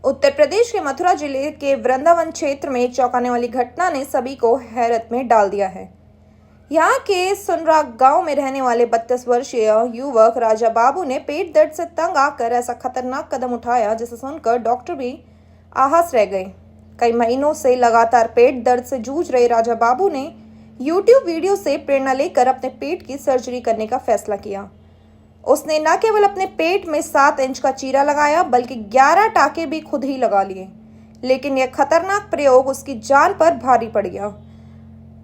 उत्तर प्रदेश के मथुरा जिले के वृंदावन क्षेत्र में एक चौंकाने वाली घटना ने सभी को हैरत में डाल दिया है। यहाँ के सुनराग गांव में रहने वाले 32 वर्षीय युवक राजा बाबू ने पेट दर्द से तंग आकर ऐसा खतरनाक कदम उठाया जिसे सुनकर डॉक्टर भी आहास रह गए। कई महीनों से लगातार पेट दर्द से जूझ रहे राजा बाबू ने यूट्यूब वीडियो से प्रेरणा लेकर अपने पेट की सर्जरी करने का फैसला किया। उसने न केवल अपने पेट में 7 इंच का चीरा लगाया बल्कि 11 टाके भी खुद ही लगा लिए। लेकिन यह खतरनाक प्रयोग उसकी जान पर भारी पड़ गया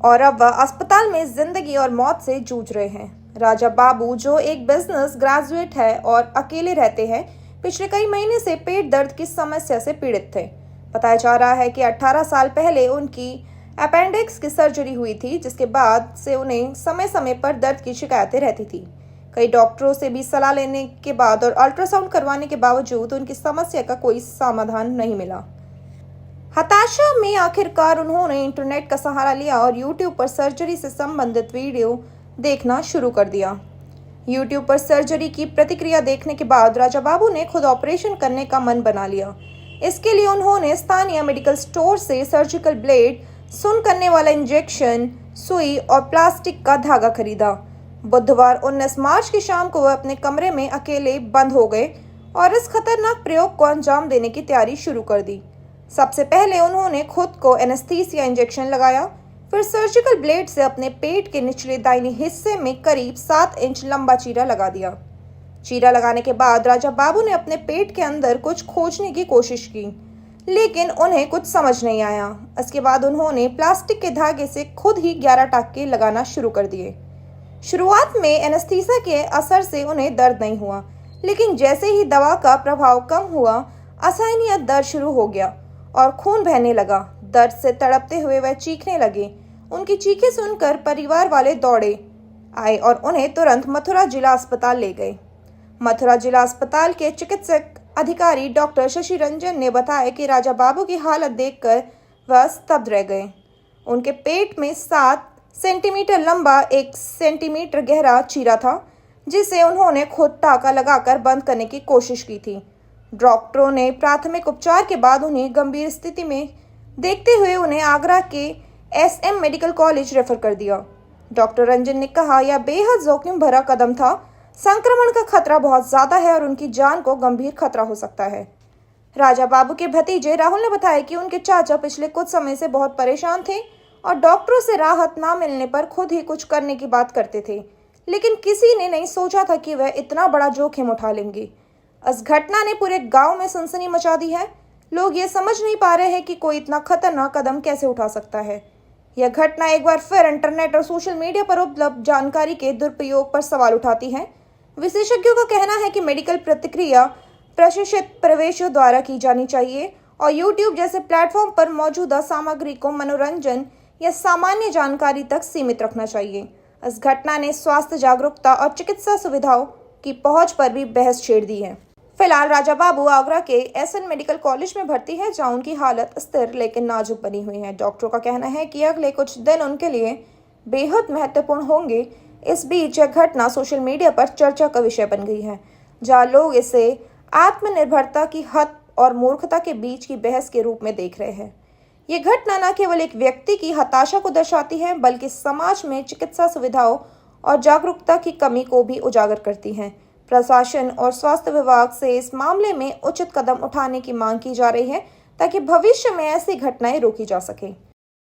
और अब वह अस्पताल में जिंदगी और मौत से जूझ रहे हैं। राजा बाबू, जो एक बिजनेस ग्रेजुएट है और अकेले रहते हैं, पिछले कई महीने से पेट दर्द की समस्या से पीड़ित थे। बताया जा रहा है कि 18 साल पहले उनकी अपेंडिक्स की सर्जरी हुई थी, जिसके बाद से उन्हें समय समय पर दर्द की शिकायतें रहती थी। कई डॉक्टरों से भी सलाह लेने के बाद और अल्ट्रासाउंड करवाने के बावजूद उनकी समस्या का कोई समाधान नहीं मिला। हताशा में आखिरकार उन्होंने इंटरनेट का सहारा लिया और यूट्यूब पर सर्जरी से संबंधित वीडियो देखना शुरू कर दिया। यूट्यूब पर सर्जरी की प्रतिक्रिया देखने के बाद राजा बाबू ने खुद ऑपरेशन करने का मन बना लिया। इसके लिए उन्होंने स्थानीय मेडिकल स्टोर से सर्जिकल ब्लेड, सुन्न करने वाला इंजेक्शन, सुई और प्लास्टिक का धागा खरीदा। बुधवार 19 मार्च की शाम को वह अपने कमरे में अकेले बंद हो गए और इस खतरनाक प्रयोग को अंजाम देने की तैयारी शुरू कर दी। सबसे पहले उन्होंने खुद को एनेस्थीसिया इंजेक्शन लगाया, फिर सर्जिकल ब्लेड से अपने पेट के निचले दाहिने हिस्से में करीब 7 इंच लंबा चीरा लगा दिया। चीरा लगाने के बाद राजा बाबू ने अपने पेट के अंदर कुछ खोजने की कोशिश की, लेकिन उन्हें कुछ समझ नहीं आया। इसके बाद उन्होंने प्लास्टिक के धागे से खुद ही 11 टाके लगाना शुरू कर दिए। शुरुआत में एनेस्थीसिया के असर से उन्हें दर्द नहीं हुआ, लेकिन जैसे ही दवा का प्रभाव कम हुआ, असहनीय दर्द शुरू हो गया और खून बहने लगा। दर्द से तड़पते हुए वह चीखने लगे। उनकी चीखें सुनकर परिवार वाले दौड़े आए और उन्हें तुरंत मथुरा जिला अस्पताल ले गए। मथुरा जिला अस्पताल के चिकित्सक अधिकारी डॉक्टर शशि रंजन ने बताया कि राजा बाबू की हालत देखकर वह स्तब्ध रह गए। उनके पेट में 7 सेंटीमीटर लंबा 1 सेंटीमीटर गहरा चीरा था, जिसे उन्होंने खुद टाका लगाकर बंद करने की कोशिश की थी। डॉक्टरों ने प्राथमिक उपचार के बाद उन्हें गंभीर स्थिति में देखते हुए उन्हें आगरा के SM मेडिकल कॉलेज रेफर कर दिया। डॉक्टर रंजन ने कहा, यह बेहद जोखिम भरा कदम था। संक्रमण का खतरा बहुत ज्यादा है और उनकी जान को गंभीर खतरा हो सकता है। राजा बाबू के भतीजे राहुल ने बताया कि उनके चाचा पिछले कुछ समय से बहुत परेशान थे और डॉक्टरों से राहत ना मिलने पर खुद ही कुछ करने की बात करते थे, लेकिन किसी ने नहीं सोचा था कि वह इतना बड़ा जोखिम उठा लेंगे। इस घटना ने पूरे गांव में सनसनी मचा दी है। लोग ये समझ नहीं पा रहे हैं कि कोई इतना खतरनाक कदम कैसे उठा सकता है। यह घटना एक बार फिर इंटरनेट और सोशल मीडिया पर उपलब्ध जानकारी के दुरुपयोग पर सवाल उठाती है। विशेषज्ञों का कहना है कि मेडिकल प्रतिक्रिया प्रशिक्षित प्रवेशियों द्वारा की जानी चाहिए और यूट्यूब जैसे प्लेटफॉर्म पर मौजूदा सामग्री को मनोरंजन या सामान्य जानकारी तक सीमित रखना चाहिए। इस घटना ने स्वास्थ्य जागरूकता और चिकित्सा सुविधाओं की पहुंच पर भी बहस छेड़ दी है। फिलहाल राजा बाबू आगरा के SN मेडिकल कॉलेज में भर्ती है, जहां उनकी हालत स्थिर लेकिन नाजुक बनी हुई है। डॉक्टरों का कहना है कि अगले कुछ दिन उनके लिए बेहद महत्वपूर्ण होंगे। इस बीच यह घटना सोशल मीडिया पर चर्चा का विषय बन गई है, जहाँ लोग इसे आत्मनिर्भरता की हद और मूर्खता के बीच की बहस के रूप में देख रहे हैं। ये घटना न केवल एक व्यक्ति की हताशा को दर्शाती है, बल्कि समाज में चिकित्सा सुविधाओं और जागरूकता की कमी को भी उजागर करती है। प्रशासन और स्वास्थ्य विभाग से इस मामले में उचित कदम उठाने की मांग की जा रही है, ताकि भविष्य में ऐसी घटनाएं रोकी जा सके।